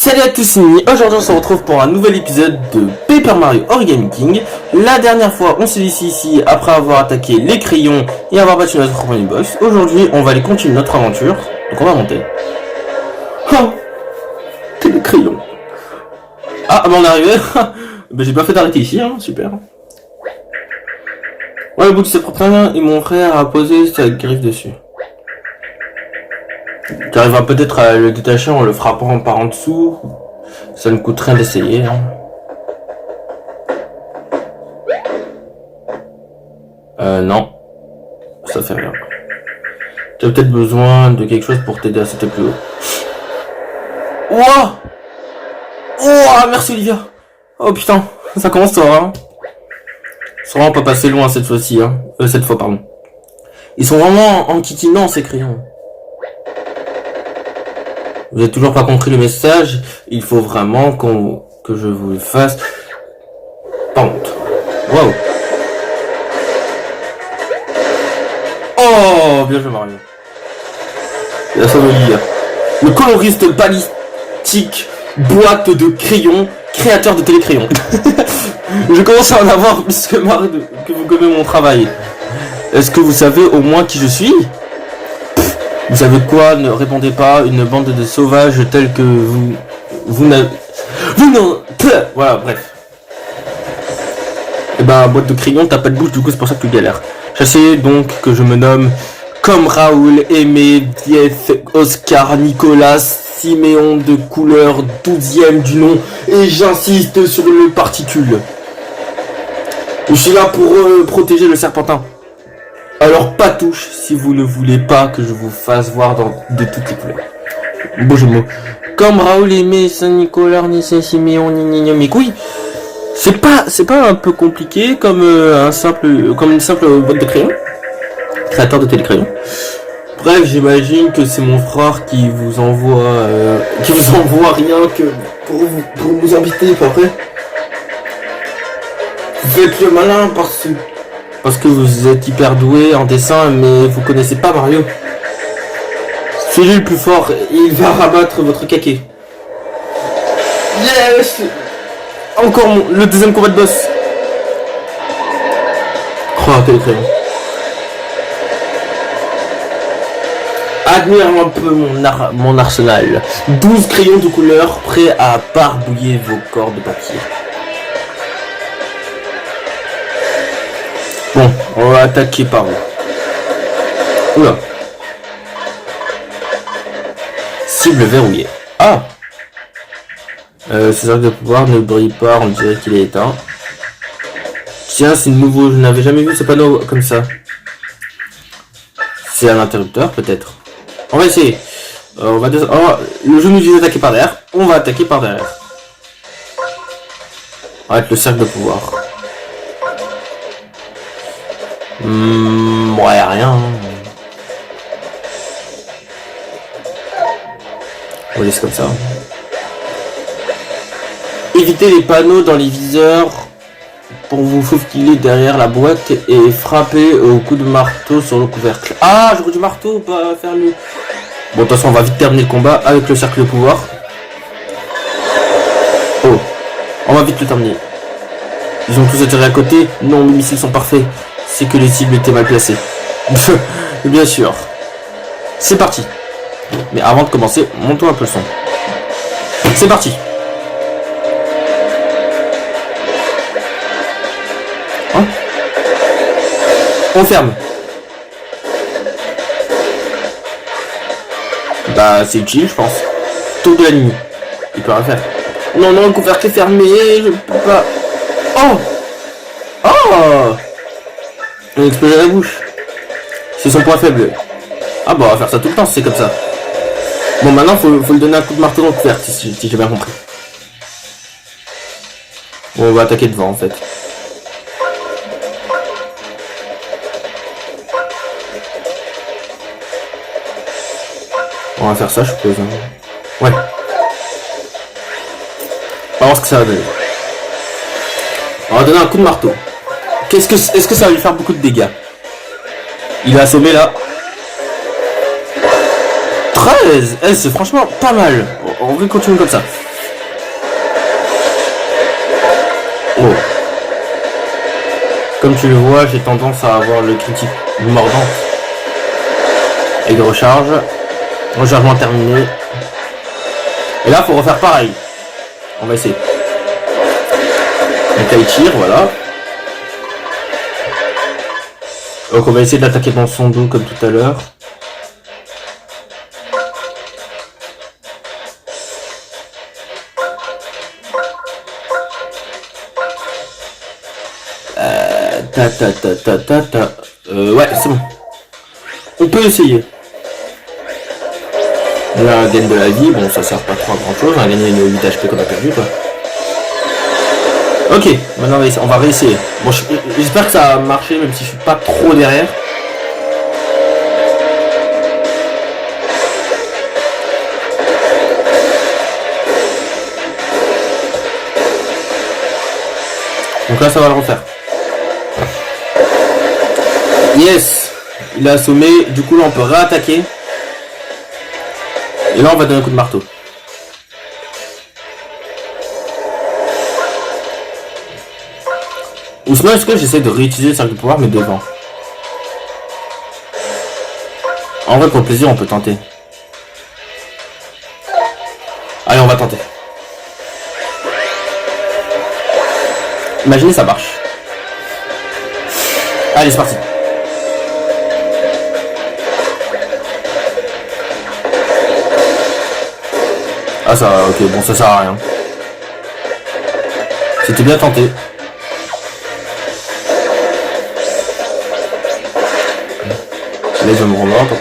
Salut à tous, c'est Mimi. Aujourd'hui on se retrouve pour un nouvel épisode de Paper Mario Origami King. La dernière fois on s'est laissé ici après avoir attaqué les crayons et avoir battu notre premier boss. Aujourd'hui on va aller continuer notre aventure, donc on va monter. Oh, c'est les crayons. Ah bah on est arrivé. Bah j'ai pas fait d'arrêter ici, hein, super. Ouais, au bout de ses propres mains, et mon frère a posé sa griffe dessus. Tu arriveras peut-être à le détacher en le frappant par en dessous. Ça ne coûte rien d'essayer. Hein. Non. Ça fait rien. Tu as peut-être besoin de quelque chose pour t'aider à sauter plus haut. Ouah! Ouah, merci Olivia! Oh putain, ça commence tard, hein. Ils sont vraiment pas passés loin cette fois-ci, hein. Cette fois, pardon. Ils sont vraiment enquiquinants, ces crayons. Vous avez toujours pas compris le message. Il faut vraiment que je vous le fasse. Pas honte. Wow. Oh, bien joué Mario. La Olivia. Le coloriste balistique, boîte de crayons, créateur de télécrayons. Je commence à en avoir plus que marre que vous gommez mon travail. Est-ce que vous savez au moins qui je suis? Vous savez quoi? Ne répondez pas, une bande de sauvages tels que vous n'avez... Vous non... Voilà, bref. Et bah, boîte de crayon, t'as pas de bouche, du coup c'est pour ça que tu galères. Chassez donc que je me nomme comme Raoul, Aimé, Dieth, Oscar, Nicolas, Siméon de couleur 12e du nom, et j'insiste sur le particule. Je suis là pour protéger le serpentin. Alors pas touche si vous ne voulez pas que je vous fasse voir de toutes les couleurs. Beau jeu de mots. Comme Raoul Aimé, Saint-Nicolas, Nice, Siméon, mes couilles. C'est pas un peu compliqué comme une simple boîte de crayon. Créateur de télécrayon. Bref, j'imagine que c'est mon frère qui vous envoie rien que pour vous inviter, pas vrai? Vous faites le malin parce que vous êtes hyper doué en dessin, mais vous connaissez pas Mario. C'est lui le plus fort, il va rabattre votre caquet. Yes! Encore le deuxième combat de boss. Oh, quel crayon. Admire un peu mon arsenal. 12 crayons de couleur prêts à barbouiller vos corps de papier. Bon, on va attaquer par où? Oula. Cible verrouillée. Ah! Ce cercle de pouvoir ne brille pas, on dirait qu'il est éteint. Tiens, c'est nouveau, je n'avais jamais vu ce panneau comme ça. C'est un interrupteur, peut-être. On va essayer. Le jeu nous dit d'attaquer par derrière. On va attaquer par derrière. Arrête le cercle de pouvoir. Ouais, rien. On laisse comme ça. Évitez les panneaux dans les viseurs pour vous faufiler derrière la boîte et frapper au coup de marteau sur le couvercle. Ah, j'aurais du marteau, pas faire le... Bon, de toute façon, on va vite terminer le combat avec le cercle de pouvoir. Oh, on va vite le terminer. Ils ont tous atterri à côté. Non, mes missiles sont parfaits. C'est que les cibles étaient mal placées. Bien sûr. C'est parti. Mais avant de commencer, montons un peu le son. C'est parti. Hein? On ferme. Bah, c'est utile, je pense. Tour de la ligne. Il peut rien faire. Non, non, le couvercle est fermé. Je peux pas. Oh! Oh! On a explosé la bouche. C'est son point faible. Ah bah on va faire ça tout le temps si c'est comme ça. Bon maintenant faut lui donner un coup de marteau dans le couvercle si j'ai bien compris. Bon on va attaquer devant en fait. On va faire ça je suppose. Hein. Ouais. On va voir ce que ça va donner. On va donner un coup de marteau. Est-ce que ça va lui faire beaucoup de dégâts? Il est assommé là. 13. C'est franchement pas mal. On va continuer comme ça. Oh. Comme tu le vois, j'ai tendance à avoir le critique mordant. Et de recharge. Rechargement terminé. Et là, faut refaire pareil. On va essayer. Donc là, il tire, voilà. Donc on va essayer d'attaquer dans son dos comme tout à l'heure. Ouais, c'est bon. On peut essayer. Là, gagne de la vie. Bon, ça sert pas trop à grand chose. On a gagné une 8 HP qu'on a perdu, quoi. Ok, maintenant on va réessayer. Bon, j'espère que ça a marché, même si je suis pas trop derrière. Donc là, ça va le refaire. Yes, il a assommé. Du coup, là, on peut réattaquer. Et là, on va donner un coup de marteau. Ou sinon, est-ce que j'essaie de réutiliser le cercle de pouvoir, mais devant? En vrai, pour le plaisir, on peut tenter. Allez, on va tenter. Imaginez, ça marche. Allez, c'est parti. Ah, ça, ok, bon, ça sert à rien. C'était bien tenté. Là, il va me remonter.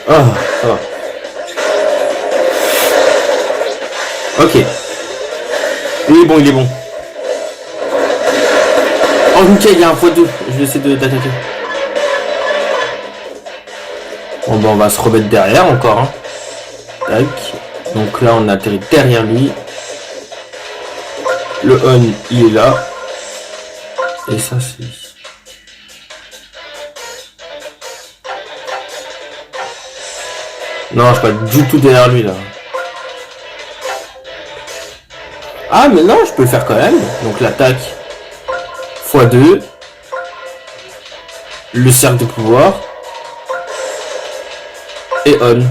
Ah, ça va. Ok. Il est bon, il est bon. Oh, nickel, il y a un x2. Je vais essayer d'attaquer. Bon, bah, on va se remettre derrière encore. Hein. Tac. Donc là, on atterrit derrière lui. Le on, il est là. Et ça, c'est... Non, je suis pas du tout derrière lui, là. Ah, mais non, je peux le faire quand même. Donc l'attaque x2. Le cercle de pouvoir. Et on.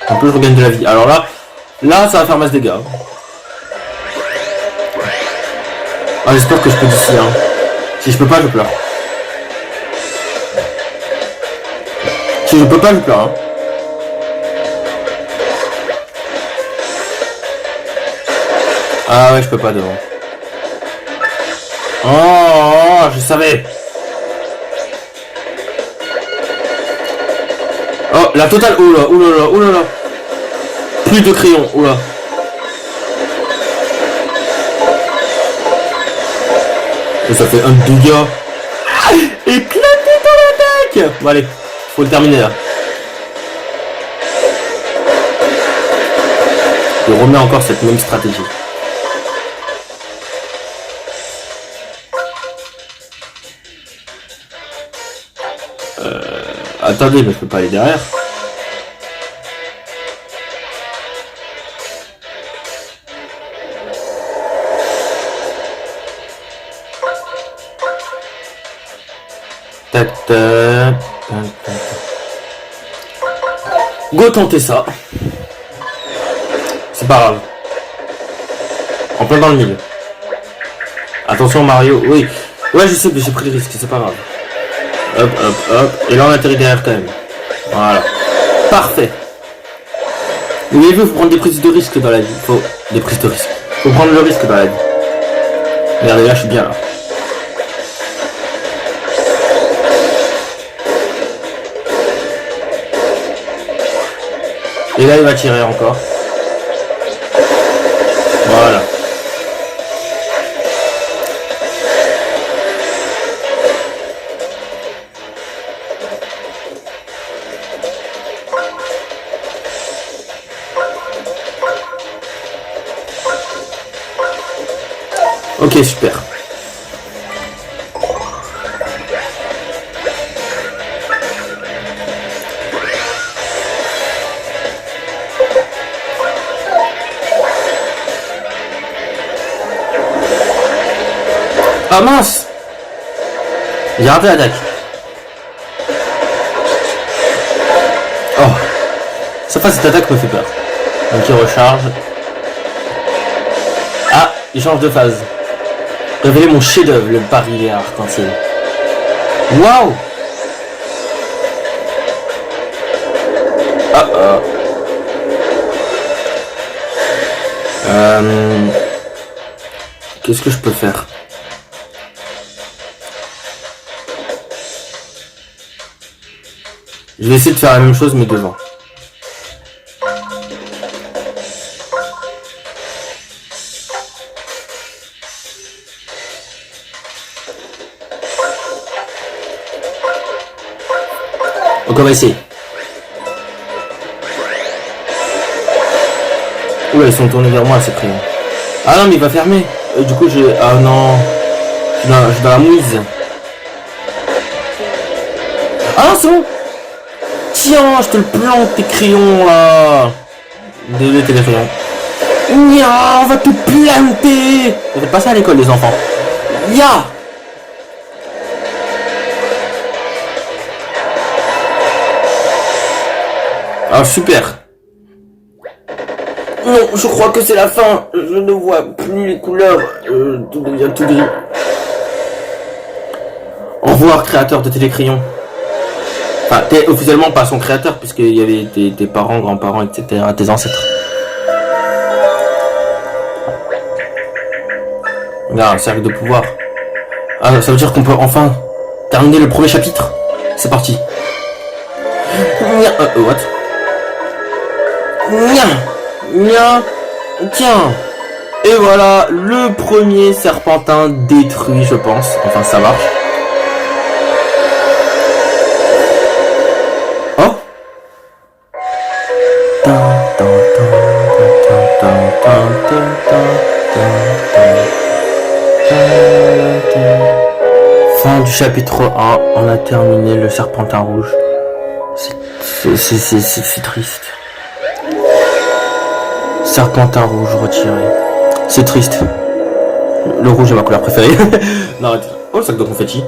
Un peu, je regagne de la vie. Alors là, ça va faire masse dégâts. Ah, j'espère que je peux d'ici. Hein. Si je peux pas, je pleure. Si je peux pas, je pleure. Hein. Ah ouais, je peux pas devant. Oh, je savais. Oh, la totale. Oula, oulala, oulala. Plus de crayons, oula. Et ça fait un dégât. Ah, éclaté dans l'attaque. Bon allez, faut le terminer là. Je remets encore cette même stratégie. Attendez, mais je peux pas aller derrière. Tac, tac. Go tenter ça. C'est pas grave. En plein dans le milieu. Attention Mario, oui. Ouais, je sais, mais j'ai pris le risque, c'est pas grave. Hop, hop, hop. Et là, on atterrit derrière quand même. Voilà. Parfait. Vous avez vu, il faut prendre des prises de risque dans la vie. Faut... Des prises de risque. Faut prendre le risque dans la vie. Regardez, là, je suis bien là. Et là, il va tirer encore. Voilà. Ok, super. Ah mince! J'ai raté l'attaque. Oh. Cette fois, cette attaque me fait peur. Donc il recharge. Ah, il change de phase. Révéler mon chef-d'œuvre, le barillet arc-en-ciel. Waouh! Ah ah. Qu'est-ce que je peux faire? Je vais essayer de faire la même chose mais devant. Donc on va essayer. Oula, ils sont tournés vers moi, c'est crayons. Ah non, mais il va fermer. Du coup, je... Ah non. Je suis dans la mouise. Ah non, c'est bon. Tiens, je te le plante, tes crayons, là. Désolé, t'es des crayons. Nya, on va te planter. Vous faites pas ça à l'école, les enfants. Ya. Ah, super. Non, je crois que c'est la fin. Je ne vois plus les couleurs. Tout devient tout gris. Au revoir, créateur de Télécrayon. Enfin, t'es officiellement pas son créateur, puisqu'il y avait tes parents, grands-parents, etc., tes ancêtres. Là, un cercle de pouvoir. Ah, ça veut dire qu'on peut enfin terminer le premier chapitre. C'est parti. What? Tiens. Et voilà, le premier serpentin détruit, je pense. Enfin, ça marche. Oh. Fin du chapitre 1, on a terminé le serpentin rouge. C'est triste. Serpentin rouge retiré. C'est triste. Le rouge est ma couleur préférée. Non, arrête. Oh, le sac de confetti.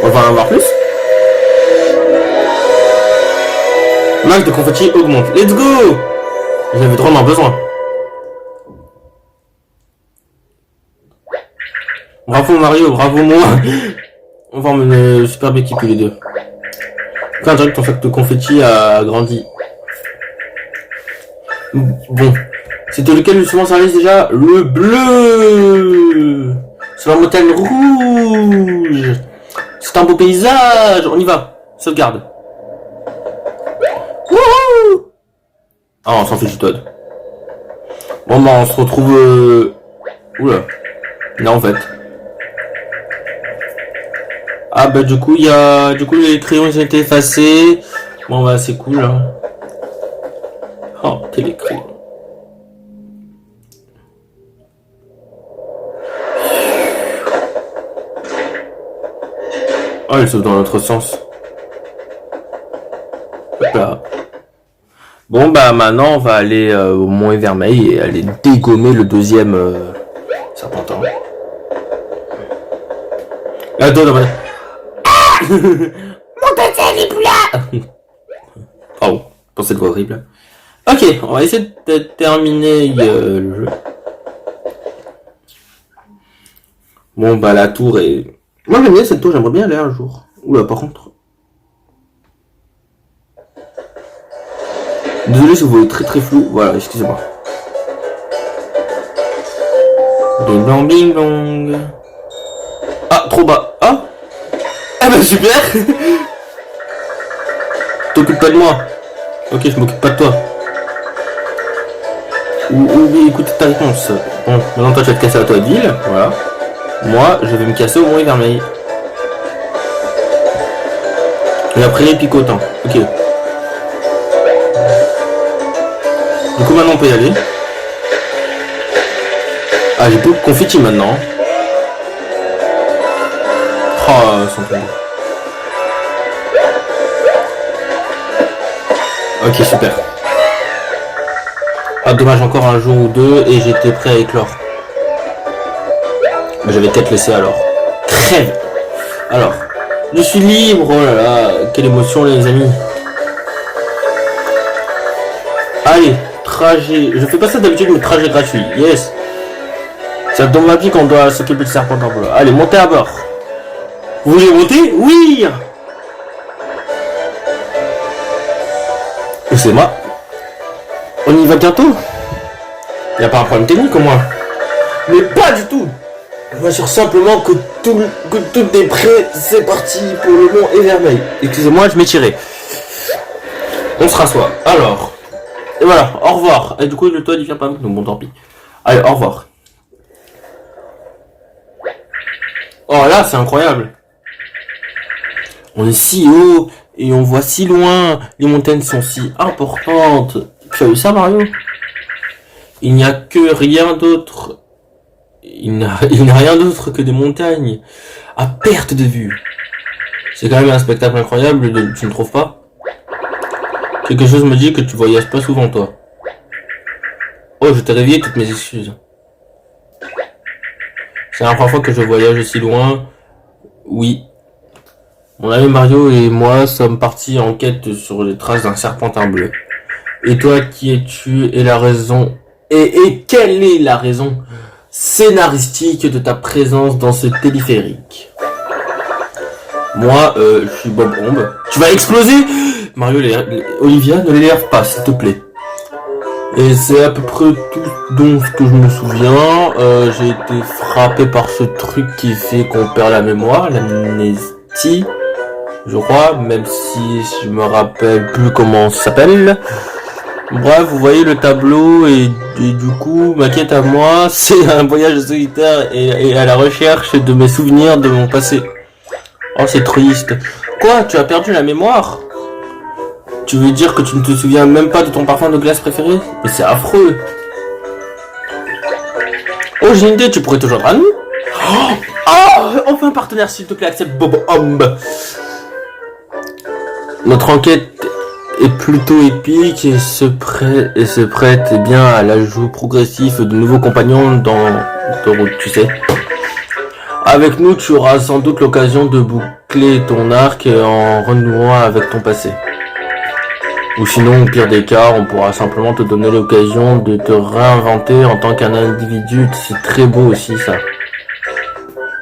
On va en avoir plus. Max de confetti augmente. Let's go. J'avais drôlement besoin. Bravo Mario, bravo moi. On va emmener super bien équipés les deux. Quand je dirais que ton sac de confetti a grandi. Bon. C'était lequel justement ça liste déjà? Le bleu. C'est la montagne rouge. C'est un beau paysage. On y va. Sauvegarde. Wouhou. Ah, on s'en fait du Todd. Bon bah on se retrouve... Oula. Là en fait. Ah bah du coup il y a... Du coup les crayons ils ont été effacés. Bon bah c'est cool hein. Oh, télécrayon. Oh, elle sauve dans l'autre sens. Hop là. Bon bah maintenant on va aller au Mont Evermeil et aller dégommer le deuxième serpentin. Attends, non, mon deuxième est plus là. Pardon, pour cette voix horrible. Ok, on va essayer de terminer le jeu. Bon bah la tour est... Moi j'aime bien cette tour, j'aimerais bien aller un jour. Oula par contre... Désolé si vous voyez très très flou, voilà, excusez-moi. Bing bong bing bong. Ah, trop bas. Ah. Ah bah super. T'occupes pas de moi. Ok, je m'occupe pas de toi. Ou écoute ta réponse. Bon, maintenant toi tu vas te casser à toi de ville, voilà. Moi, je vais me casser au Mont Evermeil. Et après les picotants. Ok. Du coup maintenant on peut y aller. Ah j'ai plus de confetti maintenant. Oh sans problème. Ok super. Ah dommage encore un jour ou deux et j'étais prêt à éclore. Je vais peut-être laisser alors. Crève. Alors, je suis libre. Oh là là, quelle émotion les amis. Allez, trajet. Je fais pas ça d'habitude, mais trajet gratuit. Yes. C'est dans ma vie qu'on doit s'occuper de serpent en bois. Allez, montez à bord. Vous voulez monter? Oui. C'est moi. On y va bientôt. Y a pas un problème technique au moins. Mais pas du tout. Je m'assure simplement que tout est prêt. C'est parti pour le mont Evermeil. Excusez-moi, je m'ai tiré. On se rassoit. Alors. Et voilà, au revoir. Et du coup, le toit il vient pas avec nous. Bon, tant pis. Allez, au revoir. Oh là, c'est incroyable. On est si haut et on voit si loin. Les montagnes sont si importantes. Tu as vu ça, Mario? Il n'y a que rien d'autre. Il n'y a rien d'autre que des montagnes à perte de vue. C'est quand même un spectacle incroyable, tu ne trouves pas? Quelque chose me dit que tu voyages pas souvent, toi. Oh, je t'ai réveillé, toutes mes excuses. C'est la première fois que je voyage aussi loin. Oui. Mon ami Mario et moi sommes partis en quête sur les traces d'un serpentin bleu. Et toi, qui es-tu et la raison... Et quelle est la raison scénaristique de ta présence dans ce téléphérique? Moi, je suis Bob Omb. Tu vas exploser! Mario, Olivia, ne l'énerve pas, s'il te plaît. Et c'est à peu près tout dont ce que je me souviens. J'ai été frappé par ce truc qui fait qu'on perd la mémoire, l'amnésie, je crois, même si je me rappelle plus comment ça s'appelle. Bref, vous voyez le tableau et du coup, ma quête à moi, c'est un voyage solitaire et à la recherche de mes souvenirs de mon passé. Oh, c'est triste. Quoi? Tu as perdu la mémoire? Tu veux dire que tu ne te souviens même pas de ton parfum de glace préféré? Mais c'est affreux. Oh, j'ai une idée, tu pourrais te joindre à nous? Oh, enfin un partenaire, s'il te plaît, accepte Bob Omb. Notre enquête est plutôt épique et se prête bien à l'ajout progressif de nouveaux compagnons dans ta route, tu sais. Avec nous, tu auras sans doute l'occasion de boucler ton arc en renouant avec ton passé. Ou sinon, au pire des cas, on pourra simplement te donner l'occasion de te réinventer en tant qu'un individu. C'est très beau aussi, ça.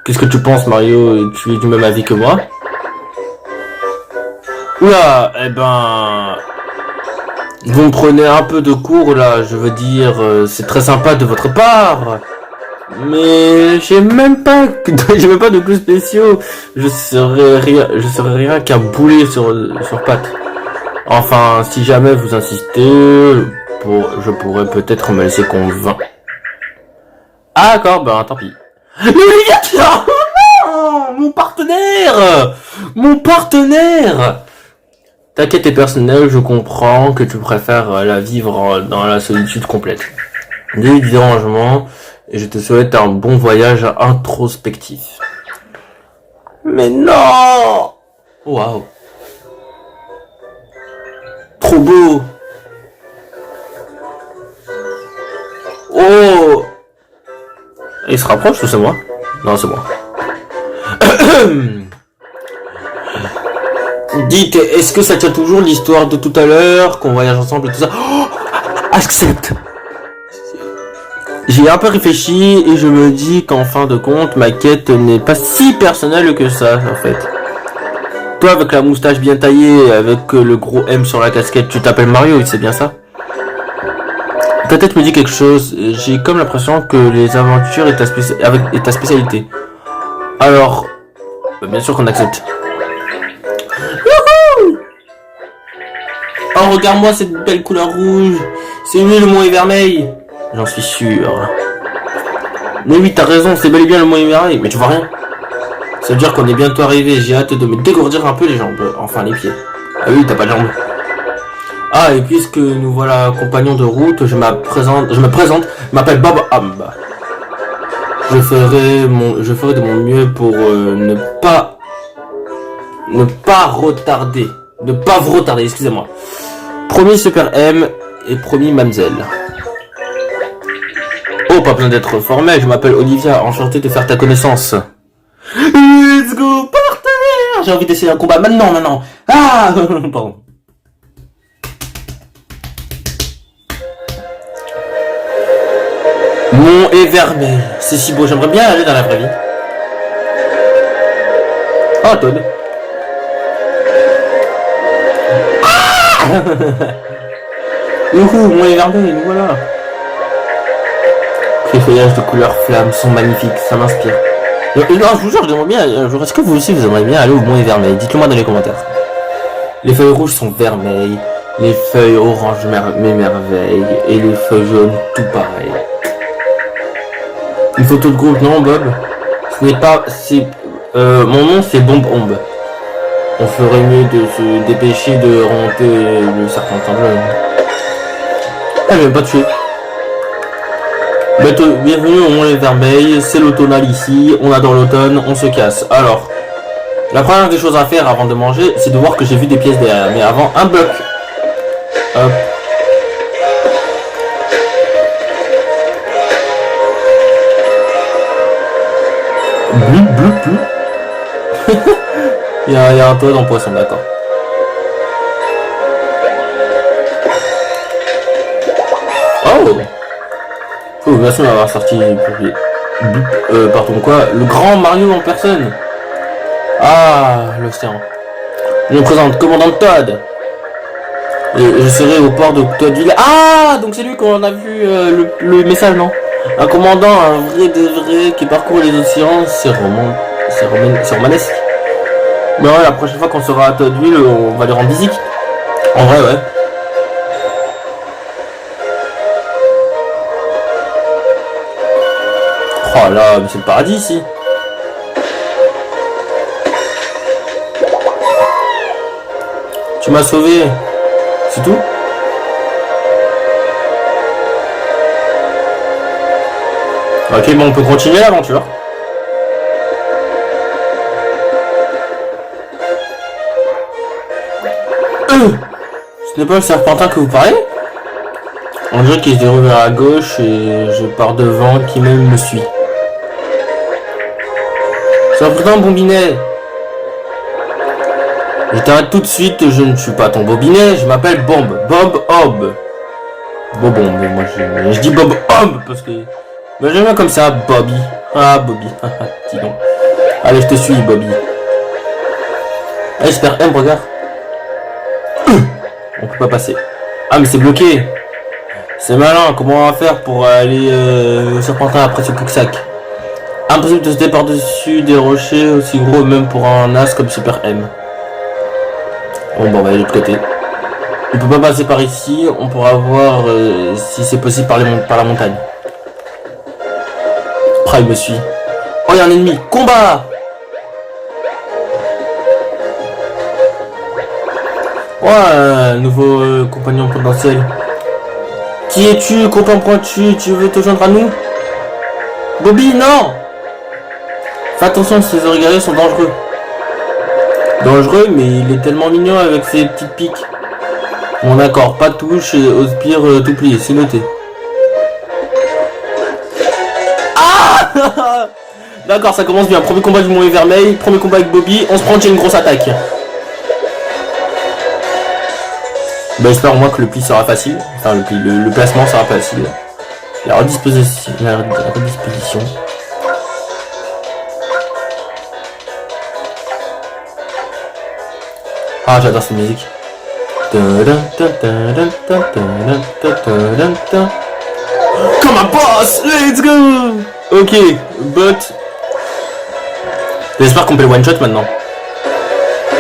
Qu'est-ce que tu penses, Mario? Tu es du même avis que moi? Oula, eh ben... Vous me prenez un peu de cours, là. Je veux dire, c'est très sympa de votre part. Mais j'ai même pas de coups spéciaux. Je serais rien qu'un boulet sur pattes. Enfin, si jamais vous insistez, je pourrais peut-être me laisser convaincre. Ah d'accord, ben tant pis. Mais Olivia, non, mon partenaire. Ta quête est personnelle, je comprends que tu préfères la vivre dans la solitude complète. Des dérangements, et je te souhaite un bon voyage introspectif. Mais non! Waouh! Trop beau! Oh! Il se rapproche ou c'est moi? Non, c'est moi. Dites, est-ce que ça tient toujours l'histoire de tout à l'heure, qu'on voyage ensemble et tout ça? Oh, accepte! J'ai un peu réfléchi et je me dis qu'en fin de compte, ma quête n'est pas si personnelle que ça, en fait. Toi, avec la moustache bien taillée, avec le gros M sur la casquette, tu t'appelles Mario, c'est bien ça? Ta tête me dit quelque chose. J'ai comme l'impression que les aventures est ta spécialité. Alors, bien sûr qu'on accepte. Wouhou! Oh, regarde-moi cette belle couleur rouge. C'est lui le mont Evermeil. J'en suis sûr. Mais oui, t'as raison, c'est bel et bien le mont Evermeil. Mais tu vois rien. Ça veut dire qu'on est bientôt arrivé. J'ai hâte de me dégourdir un peu les jambes. Enfin, les pieds. Ah oui, t'as pas de jambes. Ah, et puisque nous voilà compagnons de route, je me présente, je m'appelle Bob Omb. Je ferai de mon mieux pour ne pas vous retarder, excusez-moi. Promis Super M et promis Mamzelle. Oh, Oh, pas besoin d'être formel, je m'appelle Olivia, enchanté de faire ta connaissance. Let's go, partenaire. J'ai envie d'essayer un combat maintenant. Ah, pardon. Mont et Vermeil, c'est si beau, j'aimerais bien aller dans la vraie vie. Oh, Todd. Ah. Youhou, Mont et Vermeil, nous voilà. Les feuillages de couleur flamme sont magnifiques, ça m'inspire. Non, je vous jure, j'aimerais bien. Est-ce que vous aussi vous aimeriez bien aller au Mont et Vermeil? Dites-le moi dans les commentaires. Les feuilles rouges sont vermeilles, les feuilles oranges m'émerveillent, et les feuilles jaunes tout pareil. Une photo de groupe, non Bob? Ce n'est pas... c'est... mon nom c'est Bomb Omb. On ferait mieux de se dépêcher de remonter le serpent bleu. Ah, je vais pas tuer. Bienvenue au Mont et Vermeil, c'est l'automnal ici, on adore l'automne, on se casse. Alors, la première des choses à faire avant de manger, c'est de voir que j'ai vu des pièces derrière. Mais avant, un bloc. Hop. Blou. il y a un toit en poisson, d'accord. Oh! Oh, merci d'avoir sorti pardon quoi, le grand Mario en personne. Ah, l'océan. Je me présente, commandant Todd. Et je serai au port de Toadville. Ah, donc c'est lui qu'on a vu le message, non? Un commandant, un vrai de vrai, qui parcourt les océans, c'est romanesque. Mais ouais, la prochaine fois qu'on sera à Toadville, on va lui rendre visite. En vrai, ouais. Oh là, mais c'est le paradis ici. Tu m'as sauvé. C'est tout? Ok, bon, on peut continuer l'aventure. Ce n'est pas le serpentin que vous parlez? On dirait qu'il se déroule vers la gauche et je pars devant qui même me suit. Serpentin Bombinet. Je t'arrête tout de suite, je ne suis pas ton bobinet, je m'appelle Bob Hobb. Bobon, mais moi je dis Bob Hobb parce que... Mais j'aime bien comme ça, Bobby. Ah, Bobby, dis donc. Allez, je te suis, Bobby. Allez, j'espère M, regarde. On peut pas passer. Ah, mais c'est bloqué. C'est malin, comment on va faire pour aller au serpentin après ce cooksac? Impossible de se sauter par-dessus des rochers aussi gros, même pour un as comme Super M. Bon, on va aller de l'autre côté. On peut pas passer par ici, on pourra voir si c'est possible par la montagne. Prime me suit. Oh, il y a un ennemi. Combat! Ouais, nouveau compagnon potentiel. Qui es-tu? Comprends-tu? Tu veux te joindre à nous? Bobby, non! Fais attention, ces oreillers sont dangereux. Dangereux, mais il est tellement mignon avec ses petites piques. Bon d'accord, pas de touche, ose pire tout plier, c'est noté. Ah. D'accord, ça commence bien. Premier combat du Mont et Vermeil, premier combat avec Bobby, on se prend une grosse attaque. Bah, j'espère au moins que le pli sera facile. Enfin, le placement sera facile. La redisposition. Ah, j'adore cette musique. Comme un boss, let's go. Ok, but... J'espère qu'on peut le one shot maintenant.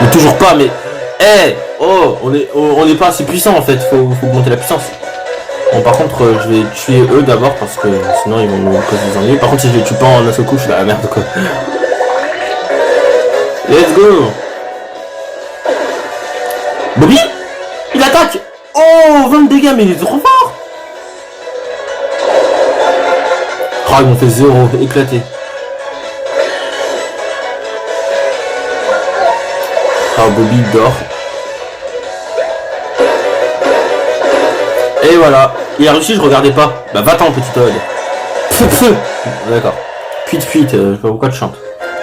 Mais toujours pas, mais... Eh, oh, on est pas assez puissant en fait, faut augmenter la puissance. Bon, par contre, je vais tuer eux d'abord parce que sinon ils vont nous causer des ennuis. Par contre, si je les tue pas en un seul coup, je suis dans la merde quoi. Let's go. Bobby, il attaque. Oh, 20 dégâts, mais il est trop fort. Oh, ils m'ont fait 0, éclaté. Ah, Bobby dort. Et voilà. Il a réussi, je regardais pas. Bah va-t'en, petit Todd. D'accord. Cuite, je sais pas pourquoi tu chantes.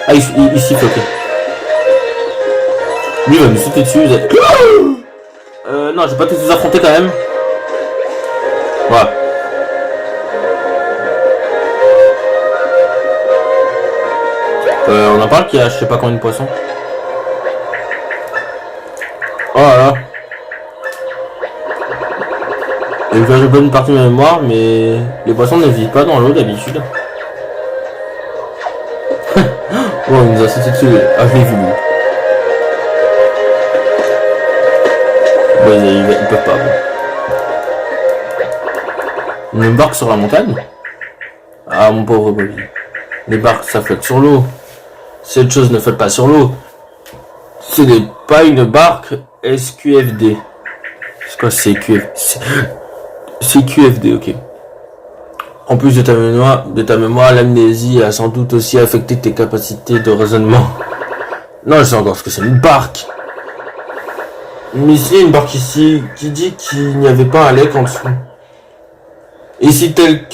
Ah, il siffle, ok. Lui, il va me sauter dessus. Non, j'ai pas tous les affronter quand même. Voilà. On en parle qu'il y a je sais pas combien de poissons. Oh là là. Et je j'ai pas une partie de ma mémoire, mais les poissons ne vivent pas dans l'eau d'habitude. Oh, il nous a sauté dessus. Ah, je l'ai vu, lui. Bon, ils peuvent pas. Bon. Une barque sur la montagne? Ah, mon pauvre Bobby. Les barques, ça flotte sur l'eau. Cette chose ne flotte pas sur l'eau. Ce n'est pas une barque SQFD. C'est quoi c'est QFD, ok. En plus de ta mémoire, l'amnésie a sans doute aussi affecté tes capacités de raisonnement. Non, je sais encore ce que c'est une barque. Mais s'il y a une barque ici qui dit qu'il n'y avait pas un lac en dessous. Et si tel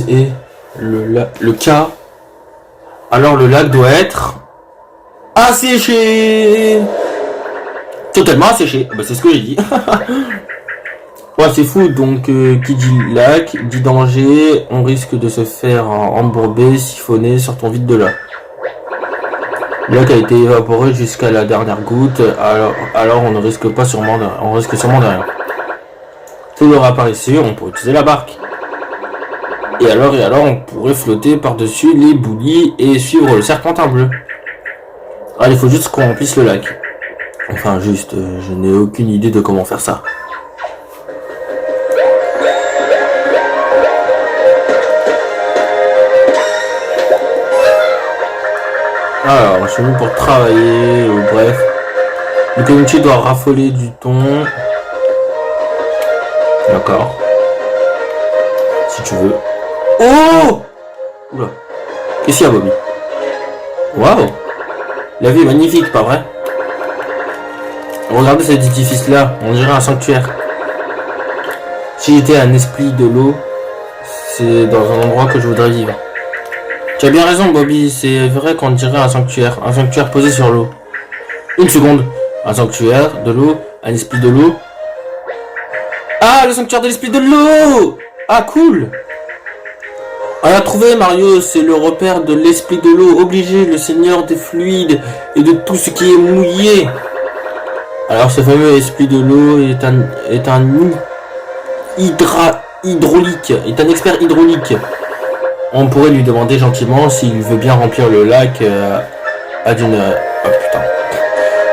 est le cas, alors le lac doit être asséché. Totalement asséché. Bah, c'est ce que j'ai dit. Ouais, c'est fou. Donc, qui dit lac, dit danger. On risque de se faire embourber, siphonner sur ton vide de lac. Le lac a été évaporé jusqu'à la dernière goutte. Alors on ne risque pas sûrement de rien. Tout leur apparition, on pourrait utiliser la barque. Et alors, on pourrait flotter par-dessus les boulis et suivre le serpentin bleu. Ah, il faut juste qu'on remplisse le lac. Enfin, juste, je n'ai aucune idée de comment faire ça. Alors, je suis venu pour travailler, bref. Le comité doit raffoler du thon. D'accord. Si tu veux. Oh! Oula. Qu'est-ce qu'il y a, Bobby? Waouh! La vie est magnifique, pas vrai? Regardez cet édifice-là, on dirait un sanctuaire. Si j'étais un esprit de l'eau, c'est dans un endroit que je voudrais vivre. Tu as bien raison, Bobby, c'est vrai qu'on dirait un sanctuaire posé sur l'eau. Une seconde, un sanctuaire de l'eau, un esprit de l'eau. Ah, le sanctuaire de l'esprit de l'eau! Ah, cool! On l'a trouvé, Mario, c'est le repère de l'esprit de l'eau, obligé, le seigneur des fluides et de tout ce qui est mouillé. Alors, ce fameux esprit de l'eau est un expert hydraulique. On pourrait lui demander gentiment s'il veut bien remplir le lac à d'une... Oh putain.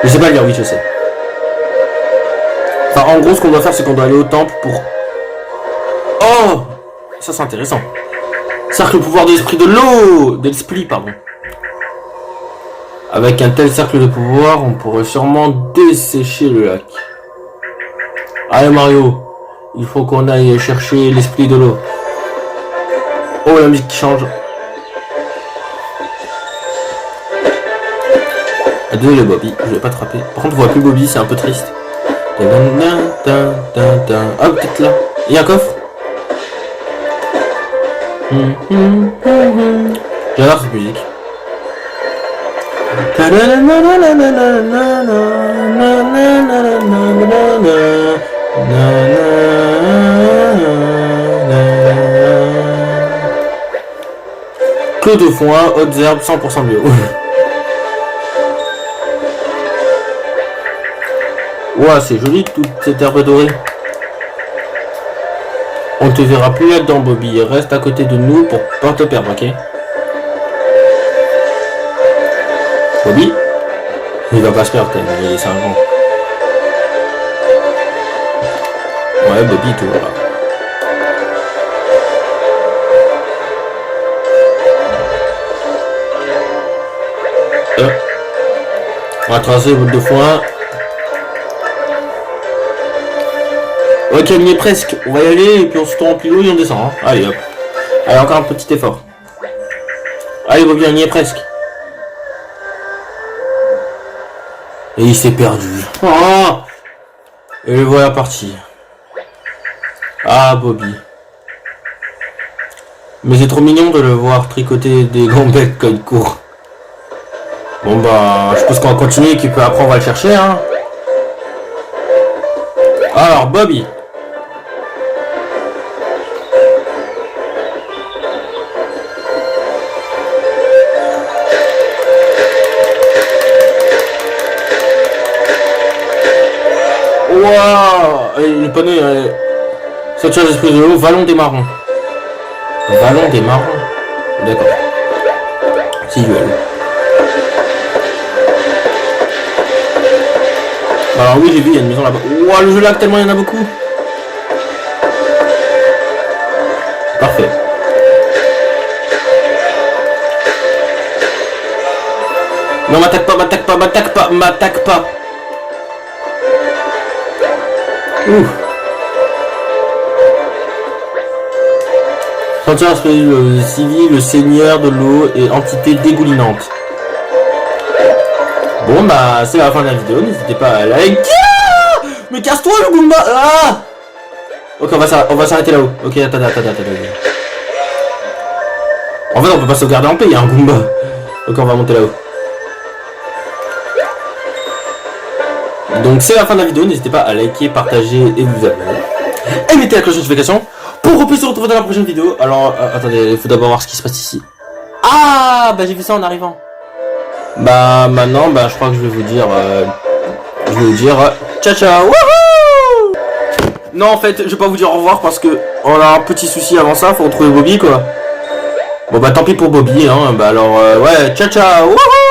Je sais pas lire, oui, je sais. Enfin, en gros, ce qu'on doit faire, c'est qu'on doit aller au temple pour... Oh! Ça, c'est intéressant. Cercle pouvoir de l'esprit de l'eau! De l'esprit, pardon. Avec un tel cercle de pouvoir, on pourrait sûrement dessécher le lac. Allez, Mario. Il faut qu'on aille chercher l'esprit de l'eau. Oh, la musique qui change. Désolé, Bobby, je vais pas attraper. Par contre, on voit plus Bobby, c'est un peu triste. Ah, peut-être là. Il y a un coffre. J'adore cette musique. Clos de foin, hautes herbes, 100% bio. Ouah, c'est joli toute cette herbe dorée. On te verra plus là-dedans, Bobby. Reste à côté de nous pour pas te perdre, ok? Bobby? Il va pas se perdre quand même, il est 5 ans. Ouais, Bobby, tout voilà. On va tracer le bout de foin. Ok, on y est presque. On va y aller et puis on se remplit l'eau et on descend. Hein. Allez hop. Allez, encore un petit effort. Allez, Bobby, on y est presque. Et il s'est perdu. Oh, et le voilà parti. Ah, Bobby. Mais c'est trop mignon de le voir tricoter des gambettes quand il court. Bon bah, je pense qu'on va continuer, et après on va le chercher, hein. Alors, Bobby. Waouh, le panneau, ceinture d'esprit de l'eau, vallon des marrons. Vallon des marrons. D'accord. Si je veux. Alors oui, j'ai vu, il y a une maison là-bas. Waouh, le jeu lag tellement il y en a beaucoup. Parfait. Non, m'attaque pas, m'attaque pas, m'attaque pas, m'attaque pas. Ouh. Sentir le civil, le seigneur de l'eau et entité dégoulinante. Bon bah c'est la fin de la vidéo, n'hésitez pas à liker. Mais casse-toi le Goomba. Ah. Ok, on va s'arrêter là-haut. Ok, attends. En fait on peut pas sauvegarder en paix, il y a un Goomba. Ok, on va monter là-haut. Donc c'est la fin de la vidéo, n'hésitez pas à liker, partager et vous abonner. Et mettez la cloche de notification pour qu'on puisse se retrouver dans la prochaine vidéo. Alors, attendez, il faut d'abord voir ce qui se passe ici. Ah, bah j'ai vu ça en arrivant. Bah maintenant, bah je crois que je vais vous dire, ciao ciao. Wouhou. Non en fait, je vais pas vous dire au revoir parce que on a un petit souci avant ça, faut retrouver Bobby quoi. Bon bah tant pis pour Bobby, hein. Bah alors ouais, ciao ciao. Wouhou.